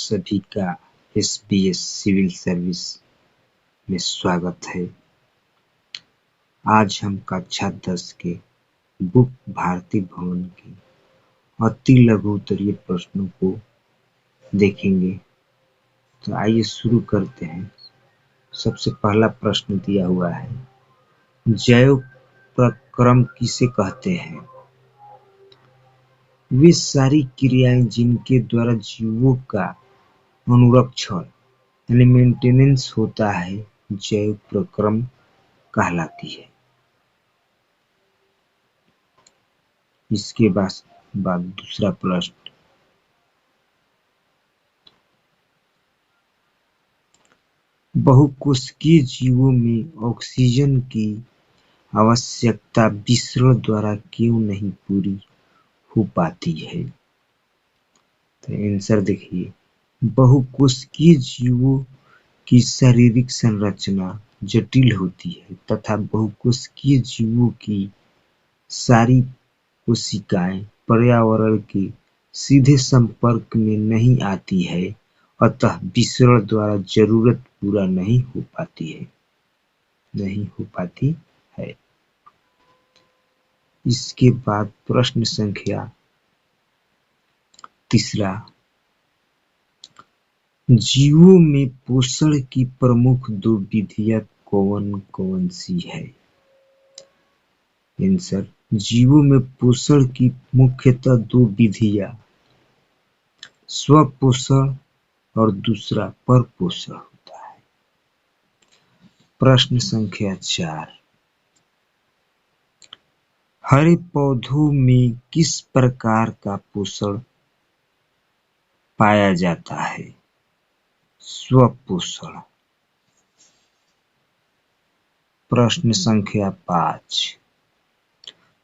सभी का SBS civil service में स्वागत है। आज हम कक्षा 10 के बुक भारती भवन के अति लघु उत्तरीय प्रश्नों को देखेंगे। तो आइए शुरू करते हैं। सबसे पहला प्रश्न दिया हुआ है, जैव प्रक्रम किसे कहते हैं? वे सारी क्रियाएं जिनके द्वारा जीवों का अनुरक्षण यानी मेंटेनेंस होता है, जैव प्रक्रम कहलाती है। इसके बाद दूसरा प्रश्न, बहुकोशिकीय जीवों में ऑक्सीजन की आवश्यकता विसरण द्वारा क्यों नहीं पूरी हो पाती है? तो आंसर देखिए, बहुकोशिकीय जीवों की शारीरिक संरचना जटिल होती है तथा बहुकोशिकीय जीवों की सारी कोशिकाएं पर्यावरण के सीधे संपर्क में नहीं आती है, अतः विसरण द्वारा जरूरत पूरा नहीं हो पाती है। इसके बाद प्रश्न संख्या तीसरा, जीवों में पोषण की प्रमुख दो विधियां कौन कौन सी है? आंसर, जीवों में पोषण की मुख्यतः दो विधियां स्वपोषण और दूसरा परपोषण होता है। प्रश्न संख्या 4, हरे पौधों में किस प्रकार का पोषण पाया जाता है? स्वपोषण। प्रश्न संख्या 5,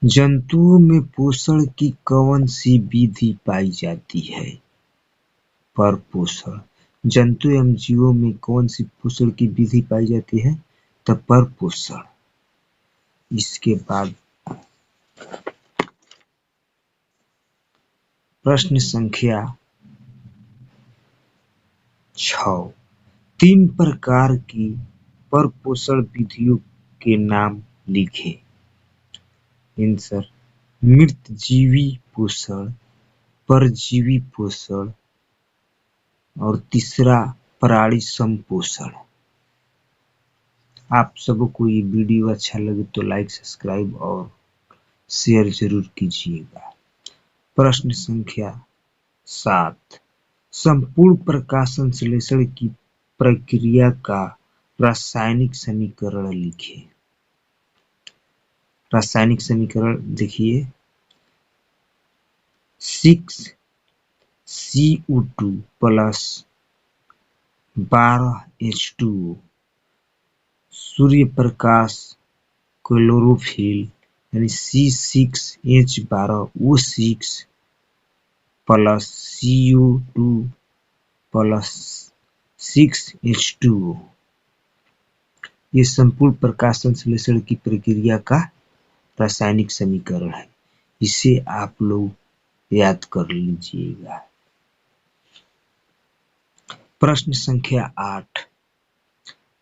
जंतुओं में पोषण की कौन सी विधि पाई जाती है? परपोषण। जंतु एवं जीवों में कौन सी पोषण की विधि पाई जाती है? तो परपोषण। इसके बाद प्रश्न संख्या 6, 3 प्रकार की परपोषण विधियों के नाम लिखें। आंसर, मृतजीवी पोषण, परजीवी पोषण और तीसरा प्राणी संपोषण। आप सबको ये वीडियो अच्छा लगे तो लाइक, सब्सक्राइब और शेयर जरूर कीजिएगा। प्रश्न संख्या 7, संपूर्ण प्रकाश संश्लेषण की प्रक्रिया का रासायनिक समीकरण लिखें। रासायनिक समीकरण देखिए, 6CO2 plus 12H2O, Surya Prakash chlorophyll यानी C6H12O6 plus CO2 plus 6H2O, ये संपूर्ण प्रकाश संश्लेषण की प्रक्रिया का रासायनिक समीकरण है। इसे आप लोग याद कर लीजिएगा। प्रश्न संख्या 8,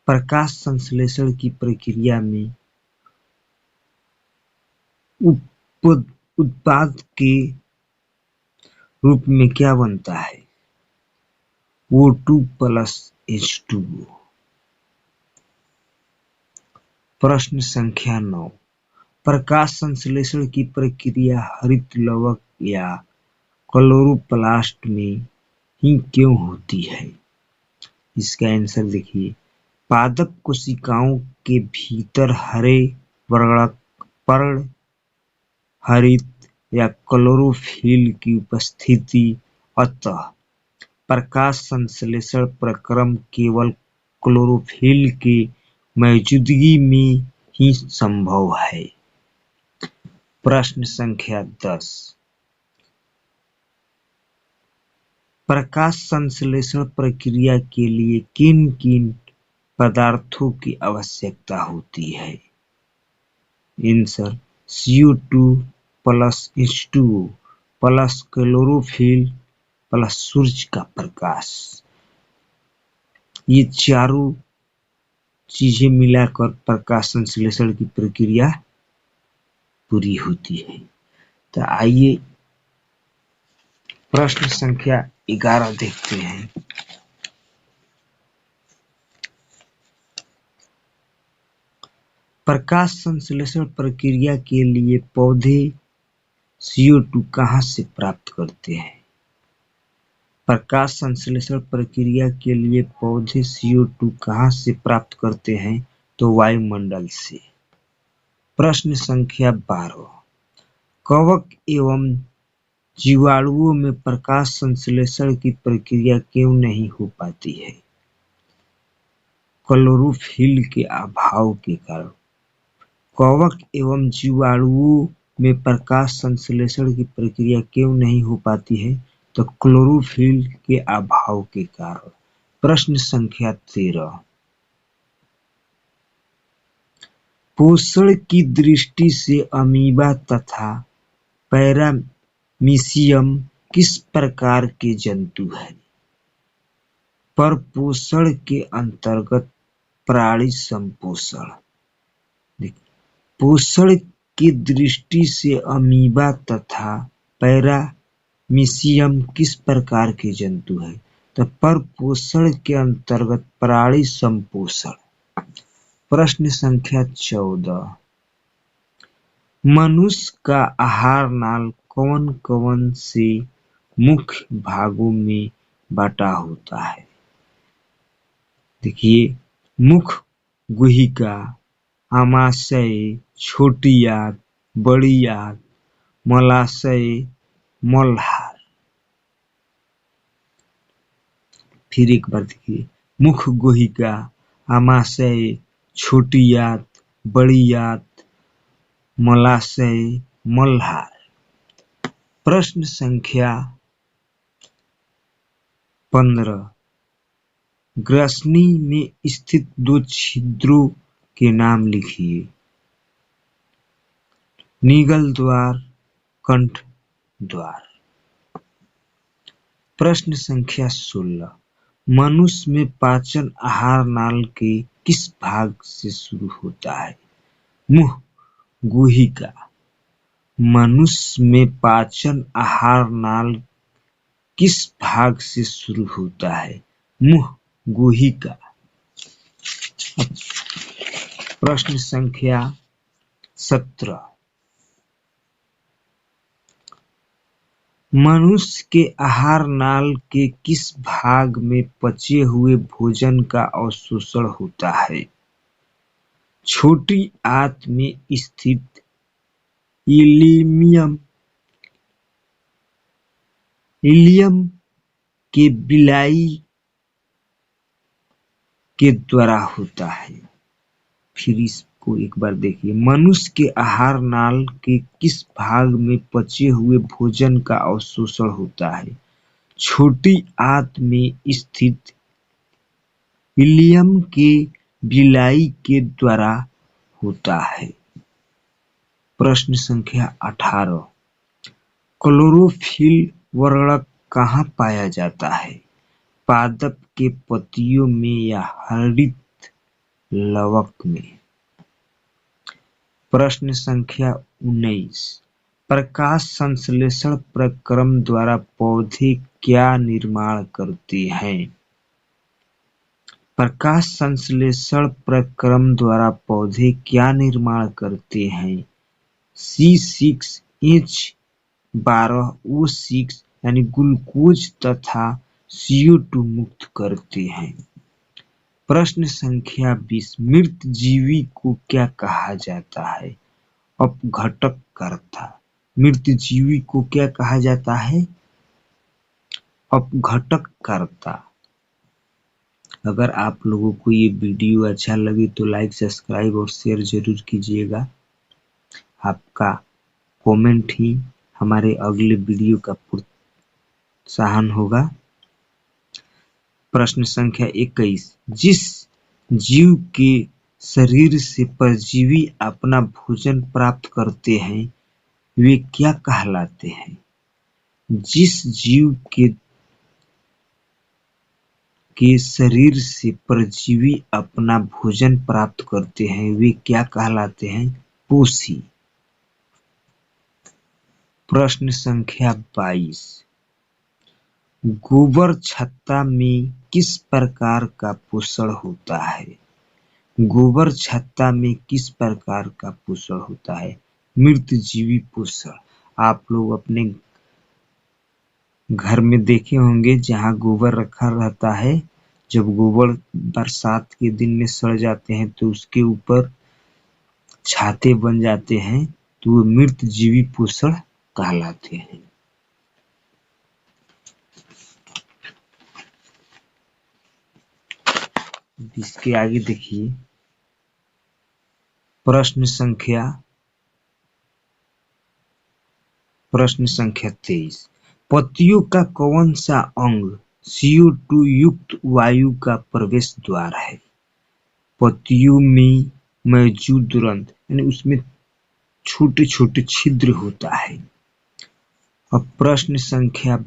प्रकाश संश्लेषण की प्रक्रिया में उत्पाद के रूप में क्या बनता है? O2 plus H2O। प्रश्न संख्या 9, प्रकाश संश्लेषण की प्रक्रिया हरित लवक या क्लोरोप्लास्ट में ही क्यों होती है? इसका आंसर देखिए, पादप कोशिकाओं के भीतर हरे वर्ण हरित या क्लोरोफिल की उपस्थिति, अतः प्रकाश संश्लेषण प्रक्रम केवल क्लोरोफिल के मौजूदगी में ही संभव है। प्रश्न संख्या 10, प्रकाश संश्लेषण प्रक्रिया के लिए किन किन पदार्थों की आवश्यकता होती है? Answer, CO2 plus H2O plus chlorophyll plus सूर्य का प्रकाश, ये चारों चीजें मिलाकर प्रकाश संश्लेषण की प्रक्रिया पूरी होती है। तो आइए प्रश्न संख्या 11 देखते हैं। प्रकाश संश्लेषण प्रक्रिया के लिए पौधे CO2 कहाँ से प्राप्त करते हैं? प्रकाश संश्लेषण प्रक्रिया के लिए पौधे CO2 कहाँ से प्राप्त करते हैं? तो वायुमंडल से। प्रश्न संख्या 12, कवक एवं जीवाणुओं में प्रकाश संश्लेषण की प्रक्रिया क्यों नहीं हो पाती है? क्लोरोफिल के अभाव के कारण। कवक एवं जीवाणुओं में प्रकाश संश्लेषण की प्रक्रिया क्यों नहीं हो पाती है? तो क्लोरोफिल के अभाव के कारण। प्रश्न संख्या 13, पोषण की दृष्टि से अमीबा तथा पैरामीशियम किस प्रकार के जंतु हैं? परपोषण के अंतर्गत प्राणी संपोषण। पोषण की दृष्टि से अमीबा तथा पैरामीशियम किस प्रकार के जंतु हैं? तो परपोषण के अंतर्गत प्राणी संपोषण। प्रश्न संख्या 14, मनुष्य का आहार नाल कौन कौन से मुख्य भागों में बांटा होता है? देखिए, मुख्य गुहिका, आमाशय, छोटी आंत, बड़ी आंत, मलाशय, मलहार। फिर एक बार देखिए, मुख्य गुहिका, आमाशय, छोटी आंत, बड़ी आंत, मलाशय, मलहार। प्रश्न संख्या 15, ग्रसनी में स्थित दो छिद्रों के नाम लिखिए। निगल द्वार, कंठ द्वार। प्रश्न संख्या 16, मनुष्य में पाचन आहार नाल के किस भाग से शुरू होता है? मुख गुहिका। मनुष्य में पाचन आहार नाल किस भाग से शुरू होता है? मुख गुहिका। प्रश्न संख्या 17, मनुष्य के आहार नाल के किस भाग में पचे हुए भोजन का अवशोषण होता है? छोटी आंत में स्थित इलियम के बिलाई के द्वारा होता है। फिर इसको एक बार देखिए, मनुष्य के आहार नाल के किस भाग में पचे हुए भोजन का अवशोषण होता है? छोटी आंत में स्थित इलियम के बिलाई के द्वारा होता है। प्रश्न संख्या 18, क्लोरोफिल वर्णक कहाँ पाया जाता है? पादप के पत्तियों में या हरित लवक में? प्रश्न संख्या 19, प्रकाश संश्लेषण प्रक्रम द्वारा पौधे क्या निर्माण करते हैं? प्रकाश संश्लेषण प्रक्रम द्वारा पौधे क्या निर्माण करते हैं? C6H12O6 यानी ग्लूकोज तथा CO2 मुक्त करते हैं। प्रश्न संख्या 20, मृत जीवी को क्या कहा जाता है? अपघटककर्ता। मृत जीवी को क्या कहा जाता है? अपघटककर्ता। अगर आप लोगों को ये वीडियो अच्छा लगे तो लाइक, सब्सक्राइब और शेयर जरूर कीजिएगा। आपका कमेंट ही हमारे अगले वीडियो का प्रोत्साहन होगा। प्रश्न संख्या 21, जिस जीव के शरीर से परजीवी अपना भोजन प्राप्त करते हैं वे क्या कहलाते हैं? जिस जीव के के शरीर से परजीवी अपना भोजन प्राप्त करते हैं वे क्या कहलाते हैं? पोषी। प्रश्न संख्या 22। गोबर छत्ता में किस प्रकार का पोषण होता है? गोबर छत्ता में किस प्रकार का पोषण होता है? मृतजीवी पोषण। आप लोग अपने घर में देखे होंगे जहाँ गोबर रखा रहता है, जब गोबर बरसात के दिन में सड़ जाते हैं तो उसके ऊपर छाते बन जाते हैं, तो वो मृतजीवी पोषण कहलाते हैं। इसके आगे देखिए प्रश्न संख्या 23। पत्तियों का कौन सा अंग CO2 युक्त वायु का प्रवेश द्वार है? पत्तियों में मौजूद रंध्र यानी उसमें छोटे छोटे छिद्र होता है। अब प्रश्न संख्या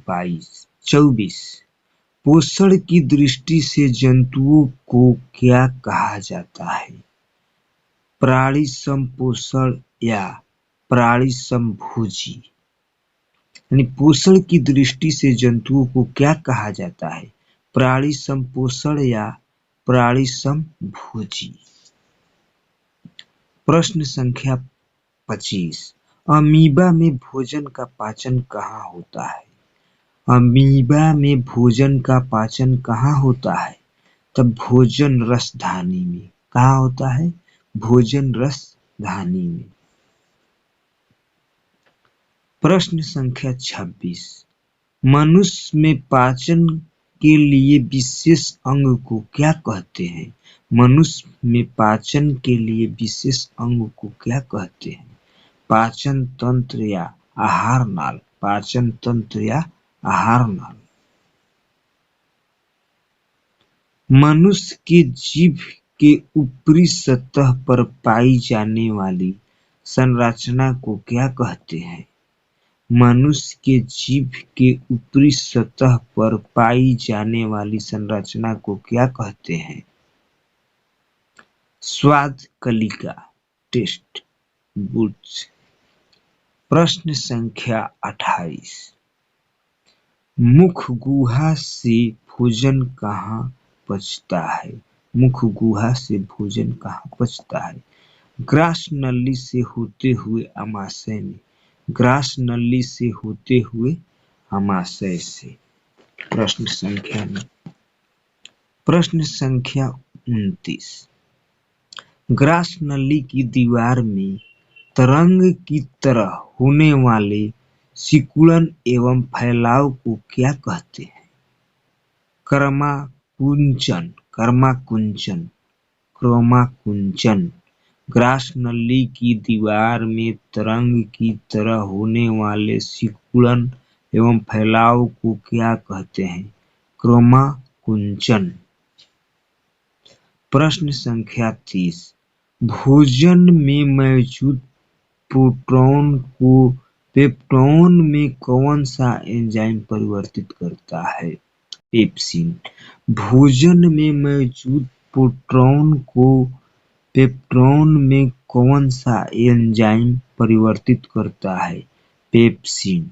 24। पोषण की दृष्टि से जंतुओं को क्या कहा जाता है? प्राणी संपोषण या प्राणी समभोजी। यानी पोषण की दृष्टि से जंतुओं को क्या कहा जाता है? प्राणी संपोषण या प्राणी समभोजी। प्रश्न संख्या 25। अमीबा में भोजन का पाचन कहाँ होता है? अमीबा में भोजन का पाचन कहाँ होता है? तब भोजन रसधानी में। कहाँ होता है? भोजन रसधानी में। प्रश्न संख्या 26। मनुष्य में पाचन के लिए विशेष अंग को क्या कहते हैं? मनुष्य में पाचन के लिए विशेष अंग को क्या कहते हैं? पाचन तंत्र या आहार नाल। पाचन तंत्र या आहार नाल। मनुष्य के जीभ के ऊपरी सतह पर पाई जाने वाली संरचना को क्या कहते हैं? मनुष्य के जीभ के ऊपरी सतह पर पाई जाने वाली संरचना को क्या कहते हैं? स्वाद कलिका, टेस्ट बुड्स। प्रश्न संख्या 28। मुख गुहा से भोजन कहाँ पचता है? मुख गुहा से भोजन कहाँ पचता है? ग्रास नली से होते हुए आमाशय में। ग्रास नली से होते हुए आमाशय से। प्रश्न संख्या 29। ग्रास नली की दीवार में तरंग की तरह होने वाले सिकुड़न एवं फैलाव को क्या कहते हैं? क्रमाकुंचन। क्रमाकुंचन। क्रमाकुंचन। ग्रास नली की दीवार में तरंग की तरह होने वाले सिकुड़न एवं फैलाव को क्या कहते हैं? क्रमाकुंचन। प्रश्न संख्या 30। भोजन में मौजूद प्रोटॉन को पेप्टोन में कौन सा एंजाइम परिवर्तित करता है? पेप्सिन। भोजन में मौजूद प्रोटॉन को पेप्टोन में कौन सा एंजाइम परिवर्तित करता है? पेप्सिन।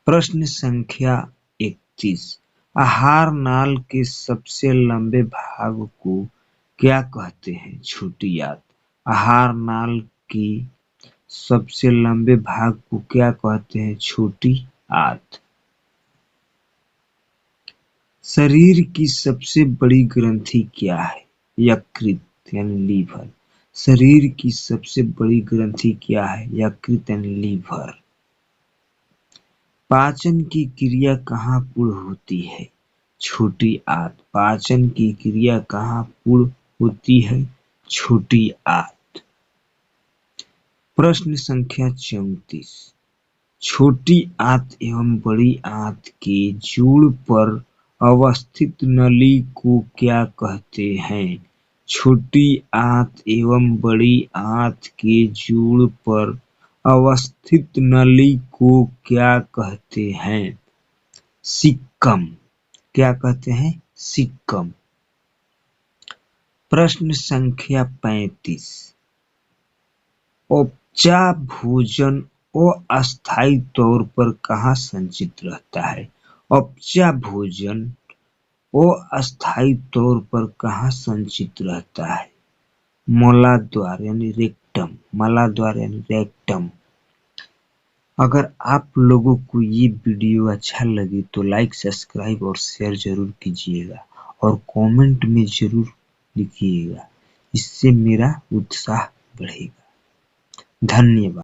प्रश्न संख्या 31। आहार नाल के सबसे लंबे भाग को क्या कहते हैं? छोटी आंत। आहार नाल के सबसे लंबे भाग को क्या कहते हैं? छोटी आंत। शरीर की सबसे बड़ी ग्रंथि क्या है? यकृत यानी लीवर। शरीर की सबसे बड़ी ग्रंथि क्या है? यकृत यानी लीवर। पाचन की क्रिया कहाँ पूर्ण होती है? छोटी आंत। पाचन की क्रिया कहाँ पूर्ण होती है? छोटी आंत। प्रश्न संख्या 34। छोटी आंत एवं बड़ी आंत के जोड़ पर अवस्थित नली को क्या कहते हैं? छोटी आंत एवं बड़ी आंत के जोड़ पर अवस्थित नली को क्या कहते हैं? सिक्कम। क्या कहते हैं? सिक्कम। प्रश्न संख्या 35। उपजा भोजन अस्थायी तौर पर कहाँ संचित रहता है? उपजा भोजन अस्थायी तौर पर कहाँ संचित रहता है? मलाद्वार यानी रेक्टम, मलाद्वार यानी रेक्टम। अगर आप लोगों को ये वीडियो अच्छा लगे तो लाइक, सब्सक्राइब और शेयर जरूर कीजिएगा और कमेंट में जरूर लिखिएगा, इससे मेरा उत्साह बढ़ेगा। धन्यवाद।